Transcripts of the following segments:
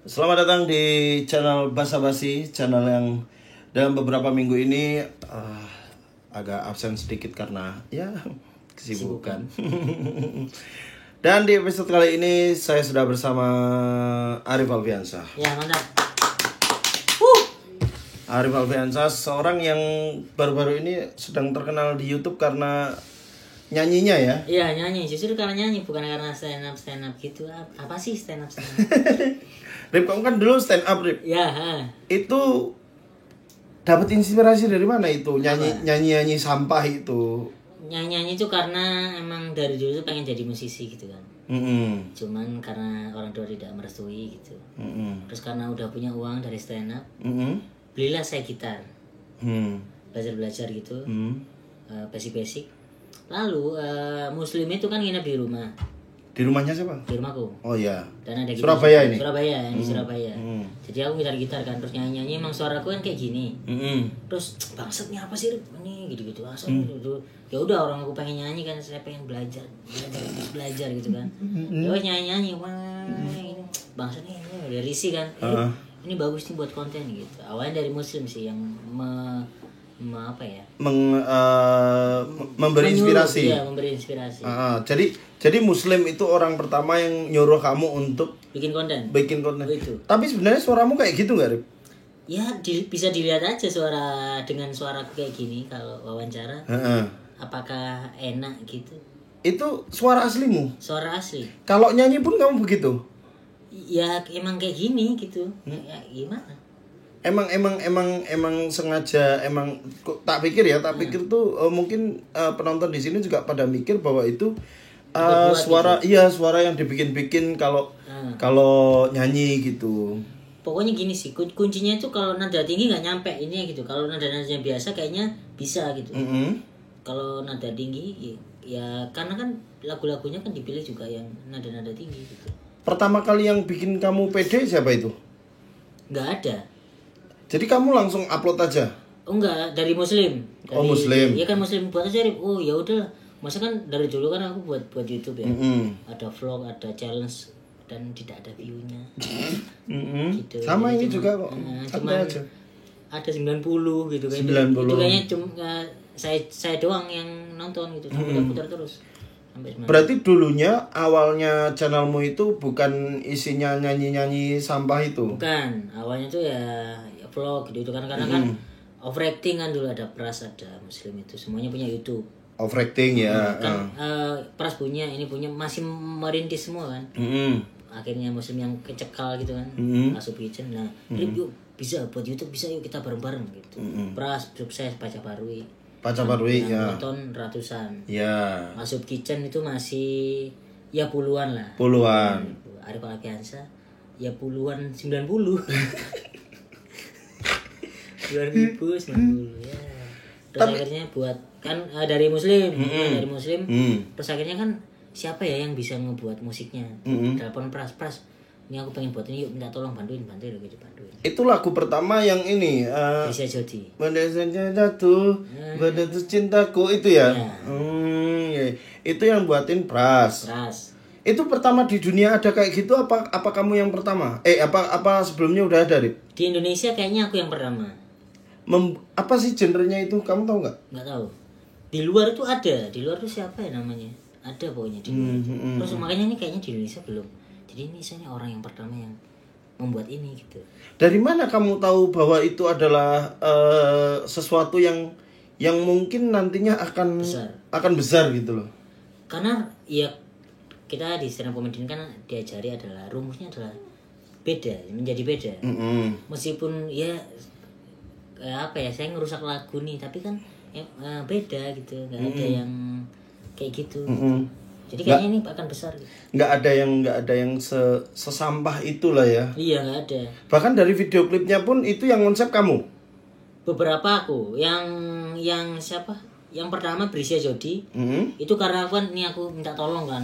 Selamat datang di channel Basa Basi, channel yang dalam beberapa minggu ini agak absen sedikit karena ya kesibukan. Dan di episode kali ini saya sudah bersama Arif Alfiansyah. Ya, mantap. Arif Alfiansyah seorang yang baru-baru ini sedang terkenal di YouTube karena nyanyinya ya. Iya, nyanyi. Justru karena nyanyi, bukan karena stand up gitu. Apa sih stand up? Rip, kamu kan dulu stand up, Rip. Ya, Itu dapat inspirasi dari mana itu? Nyanyi sampah itu. nyanyi itu karena emang dari dulu tuh pengen jadi musisi gitu kan. Cuman karena orang tua tidak merestui gitu. Terus karena udah punya uang dari stand up, belilah saya gitar. Belajar gitu. Basic. Lalu Muslim itu kan nginep di rumah. Di rumahnya siapa? Di rumahku. Oh iya. Dan ada Surabaya ini. Surabaya, yang di Surabaya. Jadi aku gitar kan, terus nyanyi emang suaraku kan kayak gini. Terus bangsatnya apa sih ini gitu asal gitu. Ya udah, orang aku pengen nyanyi kan, saya pengen belajar gitu kan. Ya wes nyanyi wah ini bangsatnya ini dari risih kan. Ini bagus nih buat konten gitu. Awalnya dari Muslim sih yang memberi inspirasi. Iya, memberi inspirasi. Jadi Muslim itu orang pertama yang nyuruh kamu untuk bikin konten. Itu. Tapi sebenarnya suaramu kayak gitu nggak, Rip? Ya, bisa dilihat aja dengan suaraku kayak gini kalau wawancara. Apakah enak gitu? Itu suara aslimu? Suara asli. Kalau nyanyi pun kamu begitu? Ya emang kayak gini gitu. Ya gimana? Emang sengaja tak pikir tuh mungkin penonton di sini juga pada mikir bahwa itu suara gitu. Iya, suara yang dibikin kalau nyanyi gitu. Pokoknya gini sih, kuncinya itu kalau nada tinggi nggak nyampe ini gitu. Kalau nada-nadanya biasa kayaknya bisa gitu. Kalau nada tinggi ya karena kan lagu-lagunya kan dipilih juga yang nada-nada tinggi gitu. Pertama kali yang bikin kamu pede siapa itu? Nggak ada. Jadi kamu langsung upload aja? Oh enggak, dari Muslim. Muslim. Iya kan Muslim buat aja. Oh ya udah. Masa kan dari dulu kan aku buat YouTube ya. Ada vlog, ada challenge dan tidak ada view-nya. Gitu. Sama jadi ini juga kok. Cuma ada 90 gitu kan. 90. Itu kayaknya cuma saya doang yang nonton gitu. Putar terus. Berarti dulunya awalnya channelmu itu bukan isinya nyanyi-nyanyi sampah itu? Bukan, awalnya tuh ya vlog gitu kan, karena kan overacting kan dulu, ada Pras, ada Muslim, itu semuanya punya YouTube. Overacting ya. Kan Pras punya, ini punya, masih merintis semua kan. Akhirnya Muslim yang kecekal gitu kan, masuk kitchen. Nah, yuk bisa buat YouTube, bisa yuk kita bareng-bareng gitu. Pras sukses, Pacar Barui ya. Nonton ratusan. Ya. Masuk kitchen itu masih ya puluhan lah. Arif Alfiansyah ya puluhan 90. 2090 ya. Terus akhirnya buat kan dari Muslim. Terus akhirnya kan siapa ya yang bisa ngebuat musiknya? Telepon Pras. Ini aku pengen buat ini, yuk minta tolong bantuin gitu. Itu lagu pertama yang ini Bisa Jodi. Berdasarnya jatuh, berdasar cintaku itu ya. Ya. Itu yang buatin Pras. Itu pertama di dunia ada kayak gitu apa kamu yang pertama? Apa sebelumnya udah ada, Rip? Di Indonesia kayaknya aku yang pertama. Apa sih genrenya itu? Kamu tahu nggak? Nggak tahu. Di luar itu ada. Di luar itu siapa ya namanya? Ada pokoknya di luar. Terus makanya ini kayaknya di Indonesia belum. Jadi ini saya orang yang pertama yang membuat ini gitu. Dari mana kamu tahu bahwa itu adalah sesuatu yang mungkin nantinya akan besar gitu loh? Karena ya kita di stand up comedy kan diajari adalah rumusnya adalah menjadi beda. Meskipun ya saya ngerusak lagu nih, tapi kan beda gitu, nggak ada yang kayak gitu. Jadi kayaknya ini akan besar gitu. Nggak ada yang sesampah itulah ya. Iya, nggak ada. Bahkan dari video klipnya pun itu yang konsep kamu. Beberapa aku yang siapa? Yang pertama Brisia Jodi. Itu karena aku kan ini aku minta tolong kan.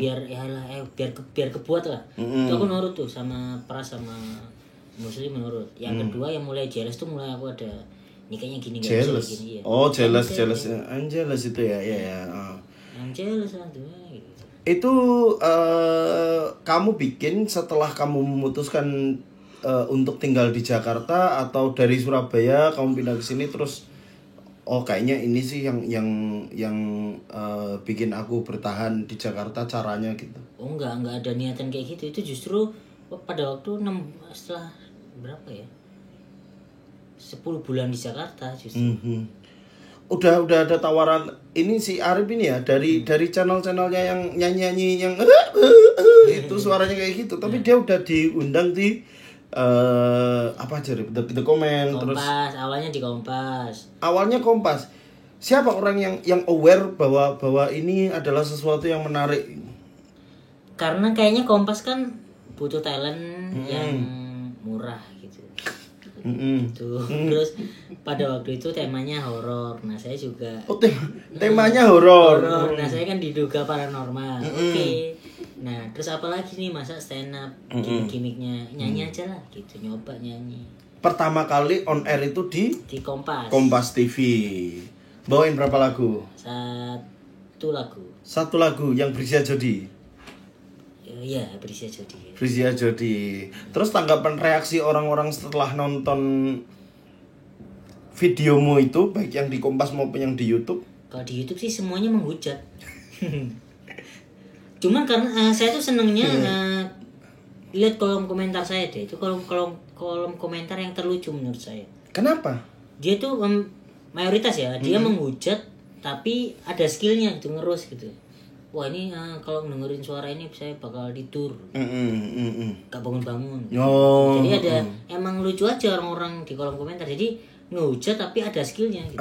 Biar kebuat lah. Itu aku nurut tuh sama Pras sama Muslim menurut. Yang kedua yang mulai jealous tuh mulai aku ada ini kayaknya gini jealous. Gini, ya. Oh, jealous. Anjelas itu ya. Jealous lah tuh gitu. Itu kamu bikin setelah kamu memutuskan untuk tinggal di Jakarta atau dari Surabaya kamu pindah ke sini terus oh kayaknya ini sih yang bikin aku bertahan di Jakarta caranya gitu. Oh enggak ada niatan kayak gitu. Itu justru pada waktu setelah berapa ya? 10 bulan di Jakarta justru. Udah ada tawaran ini si Arif ini ya dari channel-channelnya yang nyanyi yang itu suaranya kayak gitu tapi dia udah diundang di apa aja The Comment Kompas, terus awalnya di Kompas. Awalnya Kompas. Siapa orang yang aware bahwa ini adalah sesuatu yang menarik? Karena kayaknya Kompas kan butuh talent yang murah gitu. Terus pada waktu itu temanya horor. Nah, saya juga temanya horor. Nah, saya kan diduga paranormal. Oke. Nah, terus apa lagi nih masa stand up gimmick-gimmicknya nyanyi aja lah gitu, nyoba nyanyi. Pertama kali on air itu di Kompas. Kompas TV. Bawain berapa lagu? Satu lagu yang Brisia Jodi. Iya, Brisia Jodi. Brisia Jodi. Terus tanggapan reaksi orang-orang setelah nonton videomu itu baik yang di Kompas maupun yang di YouTube? Kalau di YouTube sih semuanya menghujat. Cuman karena saya tuh senengnya lihat kolom komentar saya deh. Itu kolom komentar yang terlucu menurut saya. Kenapa? Dia tuh mayoritas ya, dia menghujat tapi ada skillnya gitu, ngerus gitu. Wah ini kalau dengerin suara ini saya bakal tidur, gak bangun-bangun. Jadi ada emang lucu aja orang-orang di kolom komentar. Jadi ngehujat tapi ada skillnya gitu.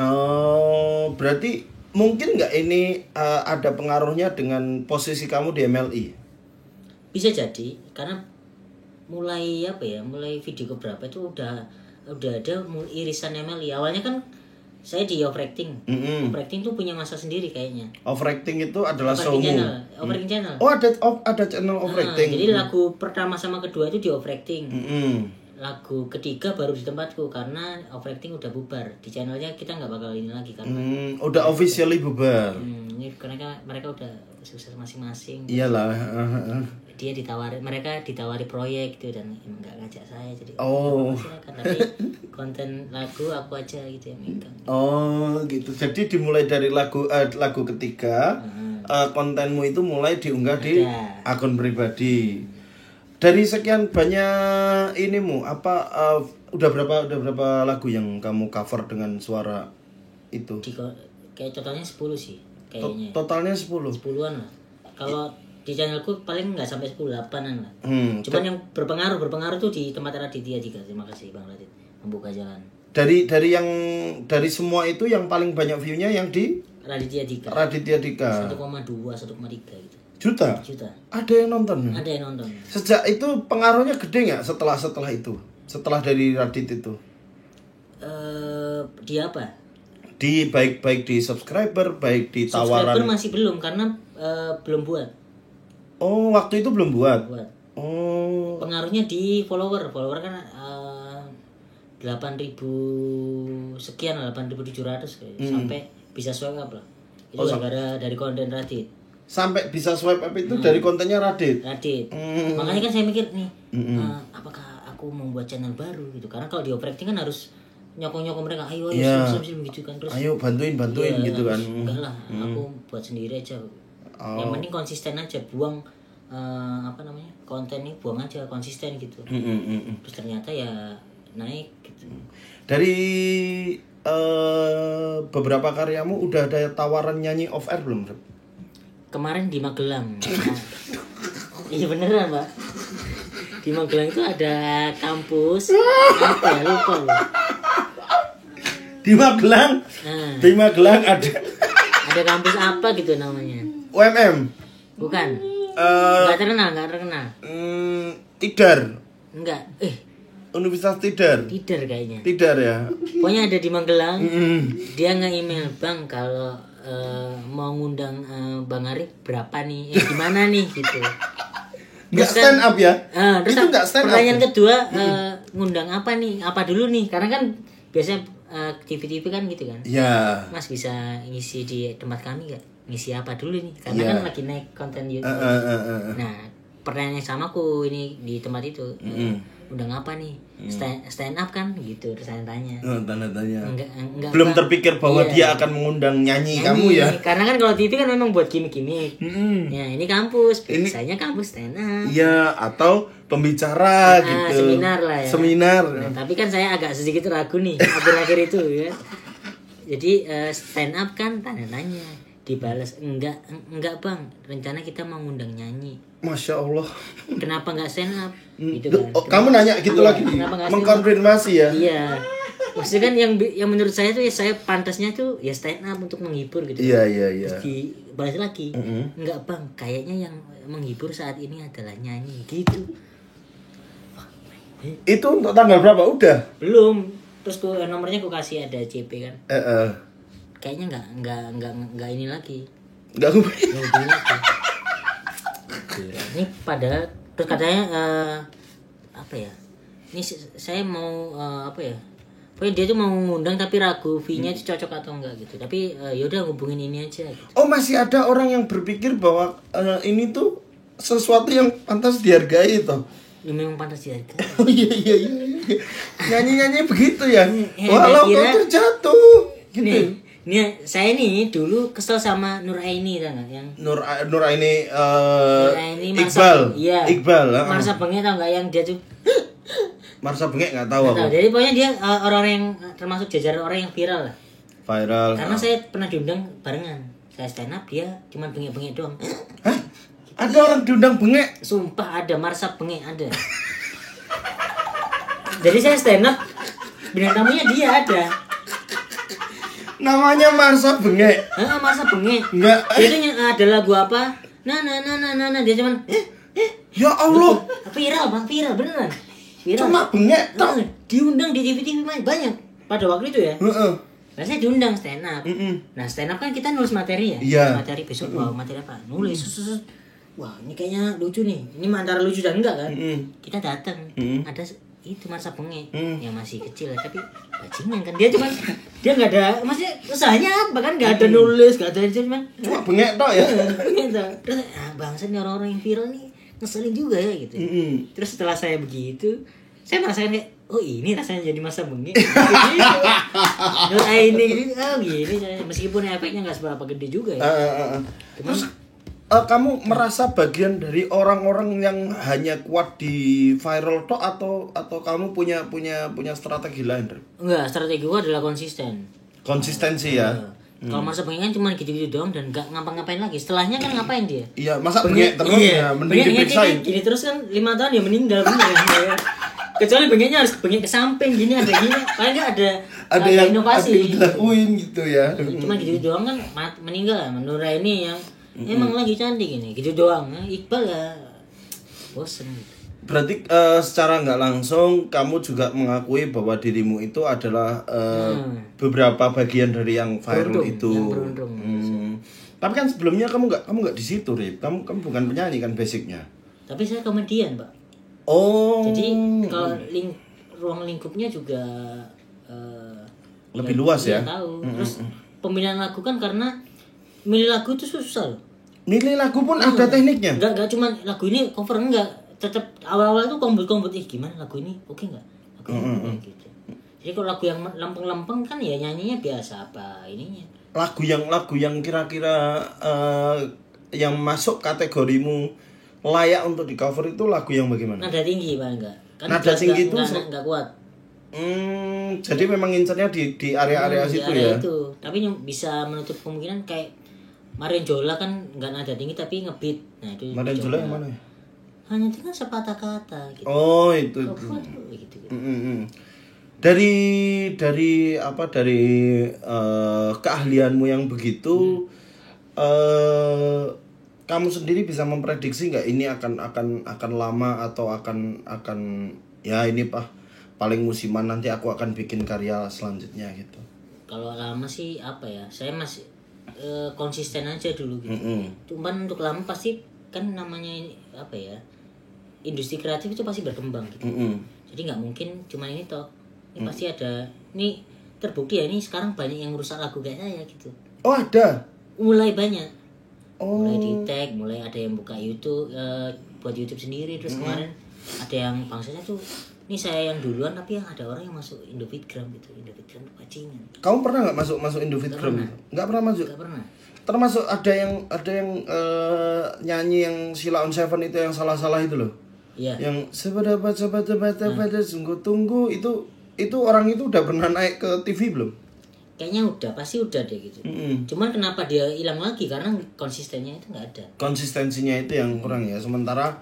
Berarti mungkin nggak ini ada pengaruhnya dengan posisi kamu di MLI? Bisa jadi karena mulai video keberapa itu udah ada irisan MLI. Awalnya kan saya di Overacting. Overacting tuh punya masa sendiri kayaknya. Overacting itu adalah showmu. Overacting channel. Oh ada channel Overacting. Jadi lagu pertama sama kedua itu di Overacting. Lagu ketiga baru di tempatku karena Overacting udah bubar. Di channelnya kita nggak bakal ini lagi karena udah officially bubar. Ini karena mereka udah sukses masing-masing. Iyalah. Mereka ditawari proyek gitu dan emang nggak ngajak saya jadi. Silakan tapi konten lagu aku aja gitu yang megang. Gitu. Jadi dimulai dari lagu ketiga, kontenmu itu mulai diunggah di akun pribadi. Dari sekian banyak inimu udah berapa lagu yang kamu cover dengan suara itu? Kayak totalnya 10 sih kayaknya. Totalnya 10. 10-an lah. Kalau di channelku paling nggak sampai 10, 8-an lah. Cuman yang berpengaruh tuh di tempat Raditya Dika. Terima kasih Bang Radit membuka jalan. Dari semua itu yang paling banyak view-nya yang di Raditya Dika. 1,2, 1,3 gitu. Juta. Ada yang nonton. Sejak itu pengaruhnya gede nggak setelah itu? Setelah dari Radit itu? Di apa? Di baik di subscriber, baik di tawaran. Subscriber masih belum karena belum buat. Waktu itu belum buat. Pengaruhnya di follower kan 8.000 sekian, 8.700 kayak. Sampai bisa swipe up lah. Itu gara-gara dari konten Radit. Sampai bisa swipe up itu dari kontennya Radit. Makanya kan saya mikir nih, apakah aku membuat channel baru gitu? Karena kalau di Overacting kan harus nyokong mereka, ayo subscribe gitu kan, terus ayo bantuin gitu kan. Enggak lah, aku buat sendiri aja. Yang penting konsisten aja, buang konten ini buang aja, konsisten gitu. Terus ternyata ya naik gitu. Dari beberapa karyamu udah ada tawaran nyanyi off air belum? Kemarin di Magelang. Iya beneran Pak. Di Magelang itu ada kampus apa ya, lupa loh. Di Magelang ada kampus apa gitu namanya? UMM. Bukan. Enggak terkenal. Tidar. Enggak. Universitas Tidar. Tidar kayaknya. Tidar ya. Pokoknya ada di Magelang. Dia nge-email, "Bang, kalau mau ngundang Bang Arif berapa nih? Gimana nih gitu." Nggak stand up ya? Terus itu nggak stand up. Pertanyaan kedua, ngundang apa nih? Apa dulu nih? Karena kan biasanya TV kan gitu kan. Iya. Mas bisa ngisi di tempat kami gak? ngisi apa dulu nih karena kan lagi naik konten YouTube. Nah pertanyaan yang sama aku ini di tempat itu, undang apa nih, stand up kan gitu, terus saya tanya. Tanda tanya. Enggak Belum terpikir bahwa dia akan mengundang nyanyi kamu ya. Karena kan kalau TV kan memang buat gimmick-gimmick. Ya ini kampus, biasanya kampus stand up. Iya, atau pembicara gitu. Seminar lah ya. Seminar. Nah, tapi kan saya agak sedikit ragu nih akhir-akhir itu ya. Jadi stand up kan tanda tanya, dibalas enggak bang, rencana kita mau ngundang nyanyi. Masya Allah. Kenapa nggak stand up? Gitu Duh, kan. kamu nanya gitu lagi, mengkonfirmasi ya? Iya. Maksudnya kan yang menurut saya tuh ya saya pantasnya tuh ya stand up untuk menghibur gitu. Iya. Terus dibalas lagi, enggak bang, kayaknya yang menghibur saat ini adalah nyanyi gitu. Itu untuk tanggal berapa? Udah? Belum. Terus nomornya aku kasih ada CP kan. Kayaknya nggak ini lagi. Nggak hubungin lagi. Ini pada terus katanya apa ya? Ini saya mau apa ya? Pokoknya dia tuh mau ngundang tapi ragu fee-nya itu cocok atau enggak gitu. Tapi yaudah hubungin ini aja gitu. Oh, masih ada orang yang berpikir bahwa ini tuh sesuatu yang pantas dihargai toh. Ya memang pantas dihargai. Oh iya. Nyanyi begitu ya. Walau kau terjatuh. Gitu. Nih, saya nih dulu kesel sama Nur Aini tau gak? Yang Nur Aini Iqbal. Iya. Iqbal. Marsa Bengek tau gak yang dia tuh Marsa Bengek nggak tahu aku. Jadi pokoknya dia orang-orang yang termasuk jajaran orang yang viral lah. Viral. Karena saya pernah diundang barengan. Saya stand up, dia cuma bengek-bengek doang. Hah? Ada orang diundang bengek? Sumpah ada, Marsa Bengek ada. Jadi saya stand up, bintang tamunya dia ada. Namanya Marsa Bengek. Marsa Bengek. Enggak. Itu ada lagu apa? Nah, dia cuman ya Allah. Viral bang, viral beneran. Viral. Cuma bengek toh. Diundang di TV banyak pada waktu itu ya. Nah, saya diundang stand up. Nah, stand up kan kita nulis materi ya. Iya. Materi besok materi apa? Nulis. Wah, ini kayaknya lucu nih. Ini antara lucu dan enggak kan? Kita datang. Ada itu Marsa Bengek yang masih kecil tapi bajingan kan dia nggak ada maksudnya usahanya bahkan nggak ada nulis nggak ada cuma bengek toh ya. Terus bangsa nih orang-orang yang viral nih ngeselin juga ya gitu. Terus setelah saya begitu saya merasakan kayak oh ini rasanya jadi Marsa Bengek gitu. Nur Aini gitu gini meskipun efeknya nggak seberapa gede juga ya. Terus kamu merasa bagian dari orang-orang yang hanya kuat di viral tok atau kamu punya strategi lain? Enggak, strategi gua adalah konsisten. Konsistensi ya. Kalau Marsa Bengek kan cuma gitu-gitu doang dan gak ngapa-ngapain lagi. Setelahnya kan ngapain dia? Iya, masa bengek terus ya mending diperiksain. Gini terus kan 5 tahun dia meninggal bener ya. Kecuali bengeknya harus bengek ke samping gini ada gini. Paling enggak ada yang inovasi. Ada yang dilakuin gitu ya. Cuma gitu doang kan meninggal. Menurut ini yang emang lagi cantik ini gitu doang. Iqbal ya bosen gitu. Berarti secara nggak langsung kamu juga mengakui bahwa dirimu itu adalah beberapa bagian dari yang viral itu. Yang Tapi kan sebelumnya kamu nggak di situ, Rip. Kamu bukan penyanyi kan basicnya. Tapi saya komedian, Pak. Oh. Jadi kalau ruang lingkupnya juga lebih luas ya. Tahu. Terus pemilihan lagu kan karena milih lagu itu susah loh. Milih lagu pun ada tekniknya. Enggak cuma lagu ini cover enggak. Tetap awal-awal tuh kombut gimana lagu ini oke enggak? Lagu ini gitu. Jadi kalau lagu yang lempeng-lempeng kan ya nyanyinya biasa apa ininya. Lagu yang kira-kira yang masuk kategorimu layak untuk di cover itu lagu yang bagaimana? Nada tinggi paling enggak. Kan nada tinggi itu enggak kuat. Jadi memang incernya di area-area situ di area ya. Itu. Tapi bisa menutup kemungkinan kayak Marion Jola kan enggak nada tinggi tapi ngebeat. Nah, itu Marion Jola yang mana ya? Hanya tinggal sepatah kata gitu. Oh, itu. Gitu. Dari keahlianmu yang begitu kamu sendiri bisa memprediksi nggak ini akan lama atau akan ya ini paling musiman nanti aku akan bikin karya selanjutnya gitu. Kalau lama sih apa ya? Saya masih konsisten aja dulu gitu. Cuman untuk lama pasti kan namanya apa ya? Industri kreatif itu pasti berkembang gitu. Jadi nggak mungkin cuma ini toh. Ini pasti ada. Ini terbukti ya ini sekarang banyak yang rusak lagu kayak saya gitu. Oh ada. mulai banyak. Mulai di tag, mulai ada yang buka YouTube, buat YouTube sendiri. Terus kemarin ada yang bangsanya tuh, ini saya yang duluan tapi yang ada orang yang masuk Indofitgram gitu. Indofitgram tuh bajingan. Kamu pernah nggak masuk Indofitgram? Nggak pernah masuk. Nggak pernah. Termasuk ada yang nyanyi yang Sheila on Seven itu yang salah-salah itu loh. Iya. Yang seberapa sungguh tunggu itu orang itu udah pernah naik ke TV belum? Kayaknya udah, pasti udah deh gitu. Cuman kenapa dia hilang lagi? Karena konsistennya itu nggak ada. Konsistensinya itu yang kurang ya. Sementara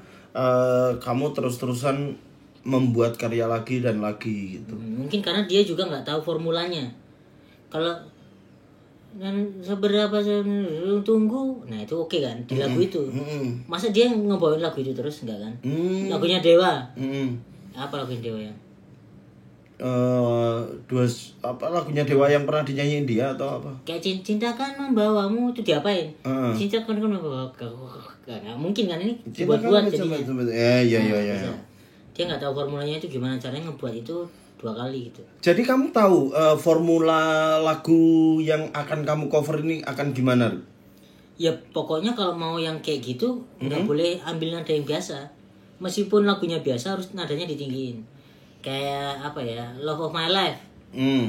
kamu terus-terusan membuat karya lagi dan lagi gitu. Mungkin karena dia juga nggak tahu formulanya. Kalau dan seberapa tunggu, nah itu oke kan di lagu itu. Masa dia ngebawain lagu itu terus enggak kan? Lagunya Dewa. Apa lagunya Dewa yang? Lagunya Dewa yang pernah dinyanyiin dia atau apa? Kayak cinta kan membawamu itu diapain? Cinta kan membawa, nggak mungkin kan ini buat jadinya. Iya. Dia nggak tahu formulanya itu gimana caranya ngebuat itu 2 kali gitu. Jadi kamu tahu formula lagu yang akan kamu cover ini akan gimana? Ya pokoknya kalau mau yang kayak gitu nggak boleh ambil nada yang biasa. Meskipun lagunya biasa harus nadanya ditinggiin. Kayak apa ya, Love of My Life.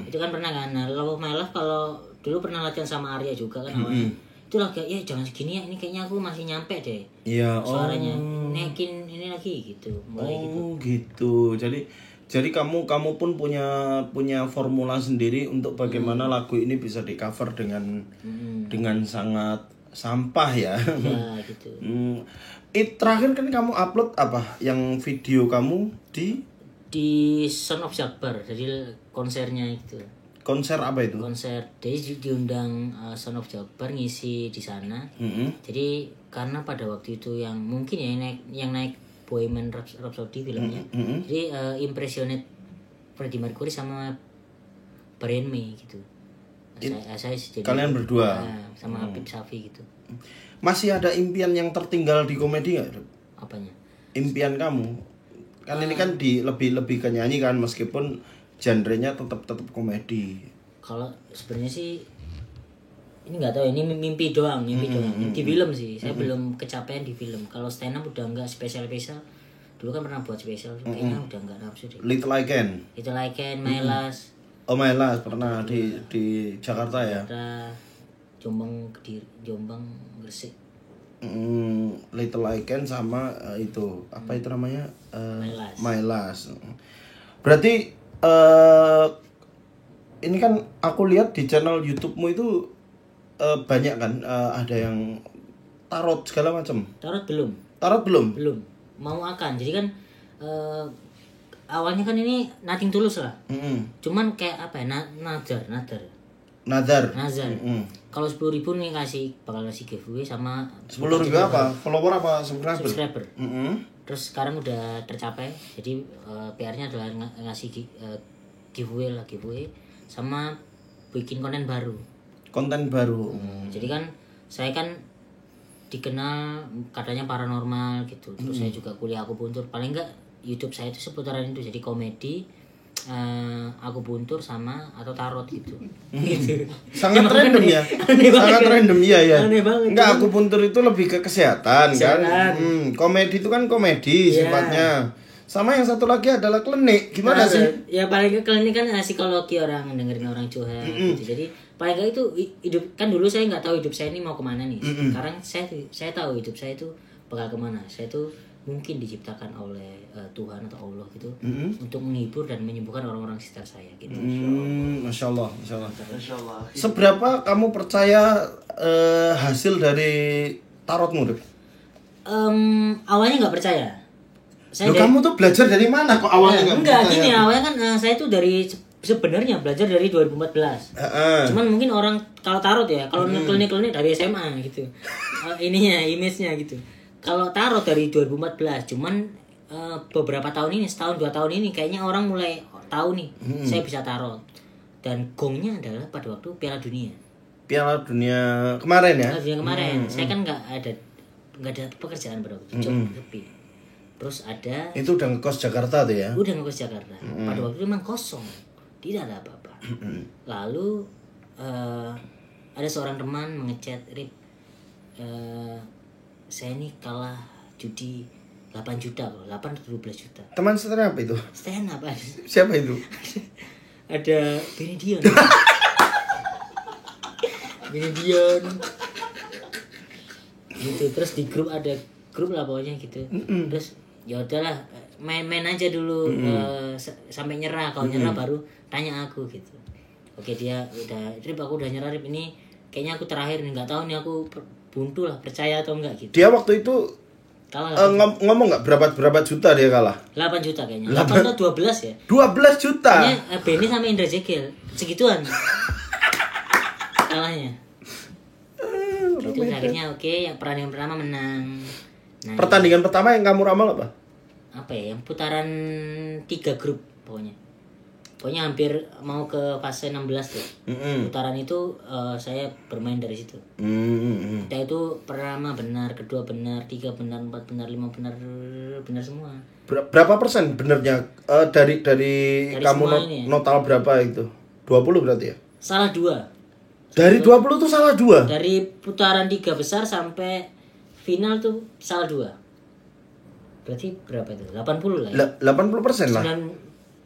Itu kan pernah kan. Nah, Love of My Life kalau dulu pernah latihan sama Arya juga kan awalnya. Itu lagi ya jangan segini ya, ini kayaknya aku masih nyampe deh. Iya. Suaranya naikin ini lagi gitu. Mulai gitu. Jadi kamu pun punya formula sendiri untuk bagaimana lagu ini bisa di cover dengan sangat sampah ya. Ya gitu. Terakhir kan kamu upload apa? Yang video kamu di Son of Jakbar, jadi konsernya itu. Konser apa itu? Konser, jadi diundang Son of Jakbar ngisi di sana. Jadi karena pada waktu itu yang mungkin ya yang naik Bohemian Rhapsody filmnya. Jadi impressionate Freddie Mercury sama Brian May gitu. Saya jadi kalian berdua sama Habib Syafi gitu. Masih ada impian yang tertinggal di komedi nggak? Apanya? Impian kamu? Kan ini kan lebih ke nyanyi kan, meskipun genrenya tetap komedi. Kalau sebenarnya sih ini nggak tahu, ini mimpi doang. Di film sih saya belum kecapean di film. Kalau stand up udah nggak spesial dulu kan pernah buat spesial, kayaknya udah nggak nafsu deh. Little I Can, My Last. Oh My Last pernah di Jakarta ya. Jombang, Gresik. Little I Can sama itu apa itu namanya My Last. Berarti ini kan aku lihat di channel YouTube-mu itu banyak kan ada yang tarot segala macam. Tarot belum. Belum. Mau akan. Jadi kan awalnya kan ini nothing tulus lah. Cuman kayak apa ya? Nazar. Kalau 10.000 nih bakal kasih giveaway sama 10.000 apa? Follower apa subscriber? Terus sekarang udah tercapai. Jadi PR-nya adalah ngasih giveaway sama bikin konten baru. Jadi kan saya kan dikenal katanya paranormal gitu. Terus saya juga kuliah akupuntur. Paling enggak YouTube saya itu seputaran itu, jadi komedi, akupuntur sama atau tarot gitu. Sangat random ya. Sangat random ya. Aneh banget. Enggak, akupuntur itu lebih ke kesehatan. Kan. Komedi itu kan komedi sifatnya. Sama yang satu lagi adalah klinik. Gimana sih? Ya paling ke klinik kan psikologi, orang dengerin orang curhat gitu. Jadi paling nggak itu hidup kan, dulu saya nggak tahu hidup saya ini mau kemana nih. Sekarang saya tahu hidup saya itu bakal kemana. Saya tuh mungkin diciptakan oleh Tuhan atau Allah gitu untuk menghibur dan menyembuhkan orang-orang sekitar saya gitu. Masya Allah. Seberapa kamu percaya hasil dari tarotmu? Awalnya nggak percaya. Kamu tuh belajar dari mana kok awalnya nggak percaya? Gini, awalnya kan saya tuh sebenarnya belajar dari 2014. Cuman mungkin orang kalau tarot ya, kalau klinik dari SMA gitu. Image-nya gitu. Kalau tarot dari 2014, cuman beberapa tahun ini, setahun 2 tahun ini kayaknya orang mulai tahu nih saya bisa tarot. Dan gongnya adalah pada waktu Piala Dunia kemarin ya. Saya kan nggak ada pekerjaan pada waktu itu, sepi. Terus ada itu udah ngekos Jakarta tuh ya. Pada waktu itu memang kosong, tidak ada apa-apa. Lalu ada seorang teman mengechat, Rip, saya ini kalah judi 8 juta loh, 8 atau 12 juta. Teman stand up itu? Stand up ada. Siapa itu? Ada Benny Dion. Benny Dion. Gitu, terus di grup ada grup lah pokoknya gitu. Terus ya udahlah, main-main aja dulu sampai nyerah. Kalau nyerah baru tanya aku gitu. Oke, dia udah, Rip aku udah nyerah, Rip, ini kayaknya aku terakhir nih, nggak tahu nih aku buntu lah, percaya atau enggak gitu. Dia waktu itu Kalah ngomong nggak berapa juta dia kalah? 8 juta kayaknya. 8 atau 12 ya? 12 juta. Kayaknya Benny sama Indra Jegel segituan. Kalahnya. Itu akhirnya oke, yang pertandingan pertama menang. Nah, Pertandingan pertama yang kamu ramal apa? apa ya? Yang putaran 3 grup pokoknya. Pokoknya hampir mau ke fase 16 tuh. Putaran itu saya bermain dari situ. Kita itu pertama benar, kedua benar, 3 benar, 4 benar, 5 benar, benar semua. Berapa persen benernya dari kamu total berapa itu? 20 berarti ya? Salah 2. Dari 20 tuh salah 2. Dari putaran 3 besar sampai final tuh salah 2. Berarti berapa itu? 80 lah ya. 80% lah.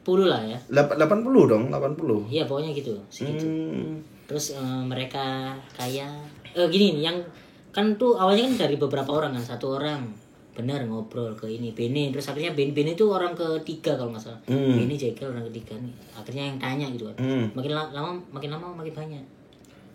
90 lah ya. 80 dong, 80. Iya, pokoknya gitu, segitu. Terus mereka kaya gini nih, yang kan tuh awalnya kan dari beberapa orang kan, satu orang benar ngobrol ke ini Benny, terus akhirnya Benny itu orang ketiga kalau nggak salah. Benny Jegel orang ketiga nih, akhirnya yang tanya gitu kan. Makin lama makin banyak.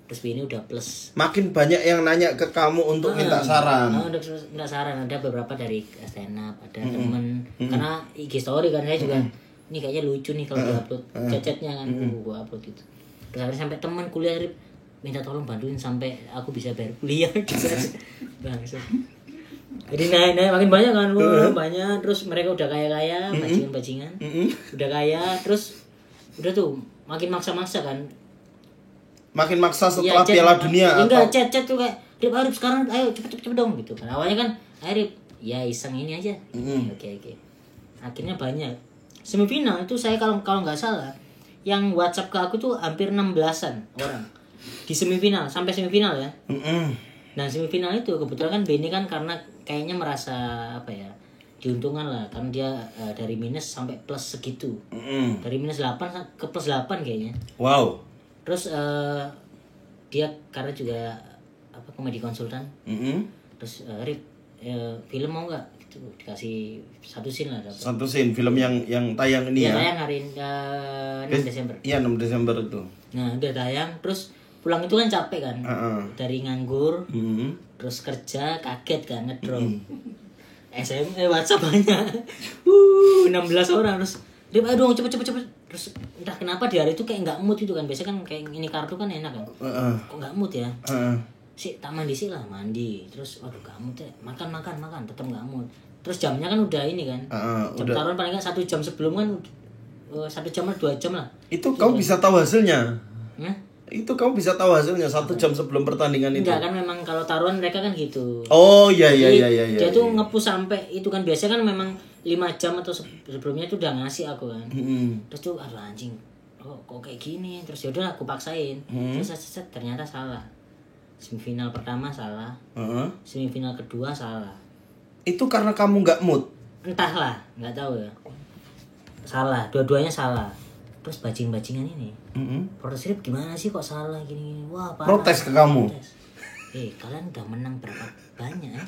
Terus Benny udah plus. Makin banyak yang nanya ke kamu untuk minta saran. Udah minta saran, ada beberapa dari stand up, ada temen, karena IG story kan saya juga. Ini kayaknya lucu nih kalau diupload chat-chatnya kan, gua upload gitu. Terus akhirnya sampai teman kuliah, Rip, minta tolong bantuin sampai aku bisa bayar kuliah gitu. Bangsa. Jadi naik makin banyak kan, banyak. Terus mereka udah kaya-kaya, bajingan, udah kaya, terus udah tuh makin maksa-maksa kan. Makin maksa setelah Piala Dunia. Enggak, chat tuh kayak, Rip sekarang ayo cepet dong gitu kan. Awalnya kan, ayo Rip, ya iseng ini aja. Oke. Akhirnya banyak. Semifinal itu saya kalau nggak salah, yang WhatsApp ke aku tuh hampir 16-an orang di semifinal, sampai semifinal ya. Nah semifinal itu kebetulan kan Benny kan karena kayaknya merasa apa ya, diuntungkan lah, karena dia dari minus sampai plus segitu. Dari minus 8 ke plus 8 kayaknya. Wow. Terus dia karena juga apa, komedi konsultan. Terus Rip, film mau nggak? Gitu, dikasih satu scene lah. Satu scene film yang tayang ini ya. Tayang hari 6 Desember. Iya, 6 Desember itu. Nah udah tayang, terus pulang itu kan capek kan, dari nganggur, terus kerja, kaget kan, ngedrop. WhatsApp banyak, 16 orang, terus dia ayo dong cepet, terus entah kenapa di hari itu kayak nggak mood itu kan, biasanya kan kayak ini kartu kan enak kan, kok nggak mood ya, sih tak mandi sih lah, mandi, terus waduh nggak mood ya, makan, tetap nggak mood, terus jamnya kan udah ini kan, jam taruhan paling nggak 1 jam sebelum kan, 1 jam atau 2 jam lah. Itu kamu bisa tahu hasilnya? Itu kamu bisa tahu hasilnya 1 jam sebelum pertandingan itu? Enggak kan, memang kalau taruhan mereka kan gitu. Oh iya. Dia tuh nge-push sampai itu kan, biasanya kan memang 5 jam atau sebelumnya tuh udah ngasih aku kan. Terus tuh aduh anjing, kok kayak gini, terus yaudah aku paksain. Terus ternyata salah. Semifinal pertama salah. Semifinal kedua salah. Itu karena kamu nggak mood? Entahlah, nggak tahu ya. Salah, dua-duanya salah. Terus bajingan ini, protes, Rip gimana sih kok salah gini? Wah parah. Protes ke kamu? Kalian udah menang berapa banyak ya?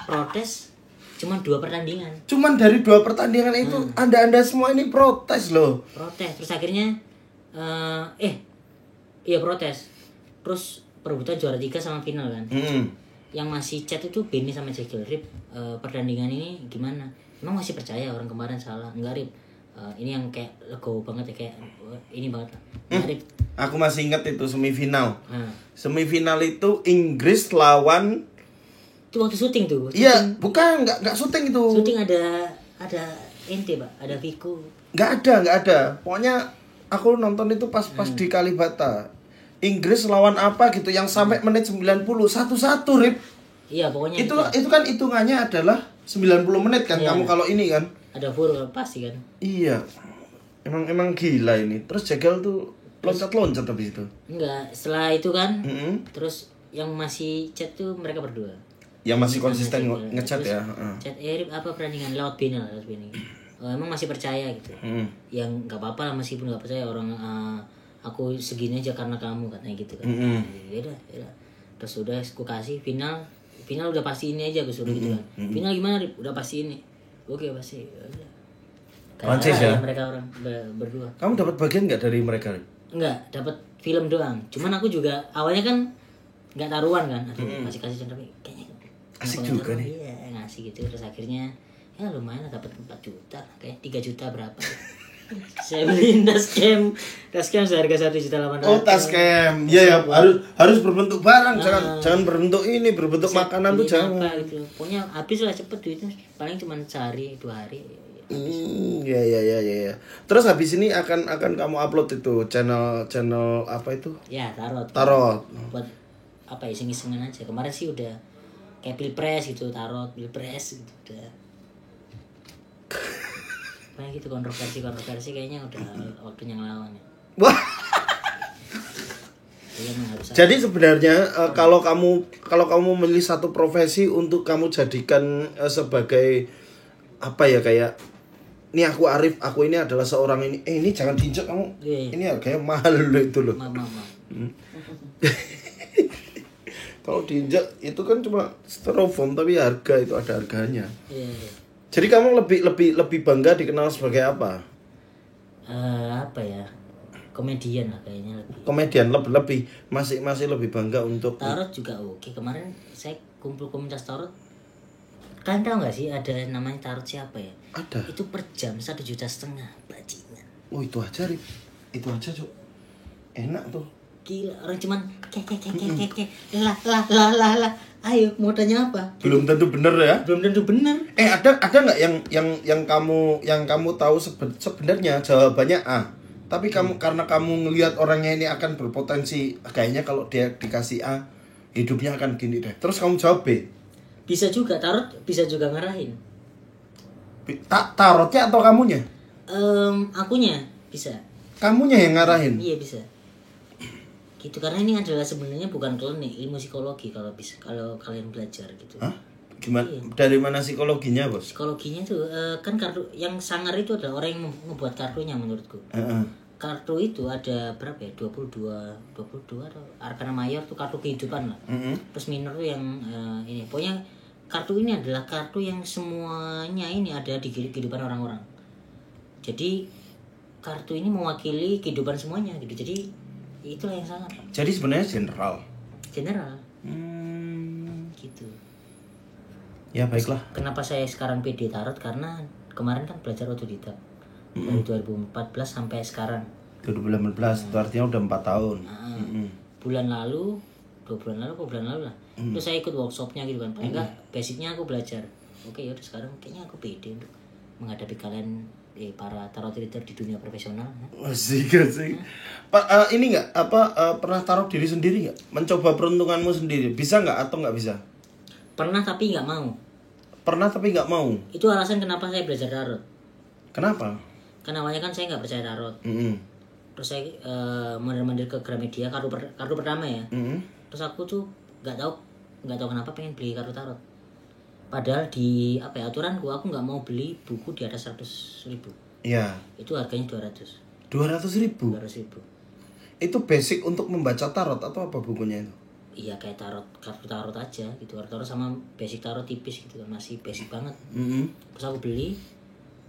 Protes cuma 2 pertandingan. Cuman dari 2 pertandingan itu anda semua ini protes loh. Protes, terus akhirnya iya protes. Terus perebutan juara 3 sama final kan. Yang masih chat itu Benny sama Jegel, Rip, pertandingan ini gimana? Emang masih percaya orang kemarin salah? Enggak, Rip. Ini yang kayak legowo banget ya, kayak ini banget. Aku masih ingat itu semifinal. Semifinal itu Inggris lawan. Itu waktu syuting tuh. Iya, bukan nggak syuting itu. Syuting ada ente Pak, ada Vico. Nggak ada. Pokoknya aku nonton itu pas di Kalibata. Inggris lawan apa gitu yang sampai menit 90 1-1, Rip. Iya, pokoknya itu kan hitungannya adalah 90 menit kan, kamu kalau ini kan. Ada full pasti kan. Iya. Emang gila ini. Terus Jegel tuh loncat-loncat habis itu. Enggak, setelah itu kan Mm-mm. terus yang masih chat tuh mereka berdua. Yang masih konsisten ngechat Terus ya. Chat Rip apa perandingan lewat Binal. Emang masih percaya gitu. Yang nggak apa-apa lah meskipun nggak percaya orang aku segini aja karena kamu katanya gitu kan. Ya udah. Terus udah aku kasih final udah pasti ini aja gue suruh gitu kan. Final gimana Rip? Udah pasti ini. Oke pasti. Udah. Prancis ya? Mereka orang berdua. Kamu dapat bagian nggak dari mereka? Enggak, dapat film doang. Cuman aku juga awalnya kan nggak taruhan kan. Aduh, kasih tapi kayaknya Asik kenapa juga nggak nih. taruh? Iya, ngasih gitu terus akhirnya ya lumayan lah dapat 4 juta, kayak 3 juta berapa. Saya beli dashcam seharga 1.800.000. Oh, tas cam. Ya harus berbentuk barang, jangan berbentuk ini, berbentuk makanan tuh jangan. Apa gitu. Pokoknya habis lah cepet duitnya, paling cuma sehari 2 hari. Ya. Terus habis ini akan kamu upload itu channel apa itu? Ya, tarot. Buat apa ya, iseng-isengan aja. Kemarin sih udah kayak pilpres gitu, tarot pilpres gitu udah. Kayak gitu kontroversi kayaknya udah waktunya ngelawan ya. Wah. Iya, emang harus. Jadi sebenarnya kalau kamu memilih satu profesi untuk kamu jadikan sebagai apa ya, kayak ini aku Arif, aku ini adalah seorang ini jangan diinjak kamu. Iya. Ini harganya mahal loh itu loh. Maaf. Kalau diinjak itu kan cuma styrofoam, tapi harga itu ada harganya. Iya. Jadi kamu lebih bangga dikenal sebagai apa? Apa ya? Komedian lah kayaknya lebih. Komedian lebih masih lebih bangga untuk Tarot juga oke. Kemarin saya kumpul komunitas tarot. Kalian tahu nggak sih ada namanya tarot siapa ya? Ada. Itu per jam 1,5 juta bajingan. Oh, itu aja Rip. Itu aja Cuk. Enak tuh. Gila, orang cuman kek lah. Ayo, mau tanya apa? Belum tentu bener ya. Belum tentu benar. Ada nggak yang kamu tahu sebenarnya jawabannya A, tapi karena kamu ngelihat orangnya ini akan berpotensi, kayaknya kalau dia dikasih A hidupnya akan gini deh, terus kamu jawab B. Bisa juga tarot, bisa juga ngarahin. Tarotnya atau kamunya? Akunya bisa. Kamunya yang ngarahin. Iya bisa. Gitu, karena ini adalah sebenarnya bukan klinik, ilmu psikologi kalau kalian belajar gitu. Hah? Gimana? Iya. Dari mana psikologinya, Bos? Psikologinya tuh kan kartu yang sangar itu adalah orang yang membuat kartunya menurutku. Kartu itu ada berapa ya? 22 atau arkana mayor tuh kartu kehidupan lah. Terus minor tuh yang ini. Pokoknya kartu ini adalah kartu yang semuanya ini ada di kehidupan orang-orang. Jadi kartu ini mewakili kehidupan semuanya gitu. Jadi itulah yang sangat. Jadi sebenarnya general. Gitu. Ya baiklah. Kenapa saya sekarang PD tarot? Karena kemarin kan belajar otodidak dari 2014 sampai sekarang. 2018 itu artinya udah 4 tahun. Bulan lalu lah. Terus saya ikut workshopnya gitu kan. Paling enggak basicnya aku belajar. Oke, ya udah sekarang kayaknya aku PD untuk menghadapi kalian para tarot reader di dunia profesional. Asik. Pak, ini nggak pernah taruh diri sendiri nggak? Mencoba peruntunganmu sendiri, bisa nggak atau nggak bisa? Pernah tapi nggak mau. Pernah tapi nggak mau. Itu alasan kenapa saya belajar tarot. Kenapa? Karena awalnya kan saya nggak percaya tarot. Terus saya mandir ke Gramedia, kartu pertama ya. Terus aku tuh nggak tahu kenapa pengen beli kartu tarot. Padahal di aturanku aku nggak mau beli buku di atas 100.000. Iya. Itu harganya 200. 200.000. Itu basic untuk membaca tarot atau apa bukunya itu? Iya, kayak kartu tarot aja gitu. Kartu tarot sama basic tarot tipis gitu kan, masih basic banget. Terus aku beli,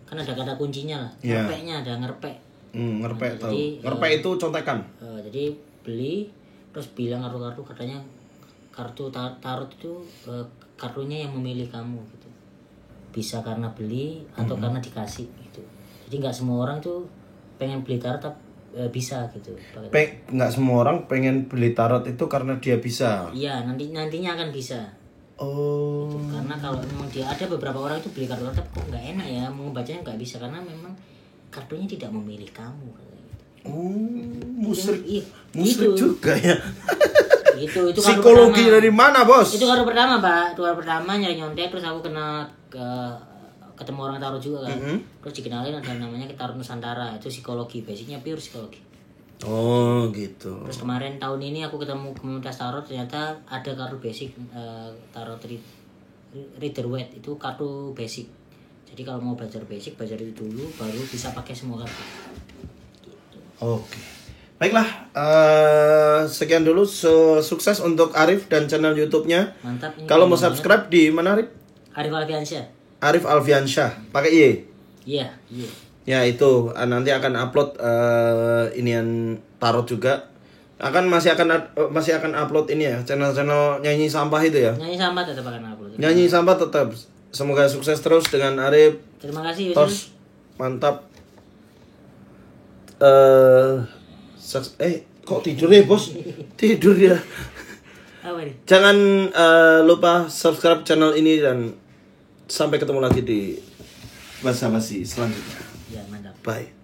kan ada kata kuncinya lah. Ngerpeknya ada ngerpek. Ngerpek tahu. Ngerpek itu contekan. Jadi beli terus bilang kartu katanya kartu tarot itu kartunya yang memilih kamu gitu. Bisa karena beli atau karena dikasih gitu. Jadi nggak semua orang tuh pengen beli tarot bisa gitu. Nggak semua orang pengen beli tarot itu karena dia bisa. Iya, nantinya akan bisa. Oh. Gitu. Karena kalau memang dia ada beberapa orang itu beli kartu tarot kok nggak enak ya, mau bacanya nggak bisa karena memang kartunya tidak memilih kamu. Musrik gitu. juga ya. itu psikologi dari mana, Bos? Itu kartu pertama, Pak. Kartu pertama nyari nyontek, terus aku ketemu orang tarot juga kan. Terus dikenalin ada namanya tarot Nusantara. Itu psikologi, basicnya pure psikologi. Oh gitu. Terus kemarin tahun ini aku ketemu komunitas tarot, ternyata ada kartu basic tarot reader white, itu kartu basic. Jadi kalau mau belajar basic, belajar itu dulu baru bisa pakai semua kartu. Oke. Baiklah, sekian dulu. Sukses untuk Arif dan channel YouTube-nya. Mantap. Kalau mau subscribe di mana, Arif? Arif Alfiansyah. Arif Alfiansyah. Pakai Y? Iya. Ya itu nanti akan upload inian tarot juga. Masih akan upload ini ya, channel nyanyi sampah itu ya. Nyanyi sampah tetap akan upload. Nyanyi sampah tetap. Semoga sukses terus dengan Arif. Terima kasih Yusuf. Tos, mantap. Kok tidur ya bos? Tidur ya. Apa nih? Jangan lupa subscribe channel ini dan sampai ketemu lagi di basa-basi selanjutnya. Ya, mantap. Bye.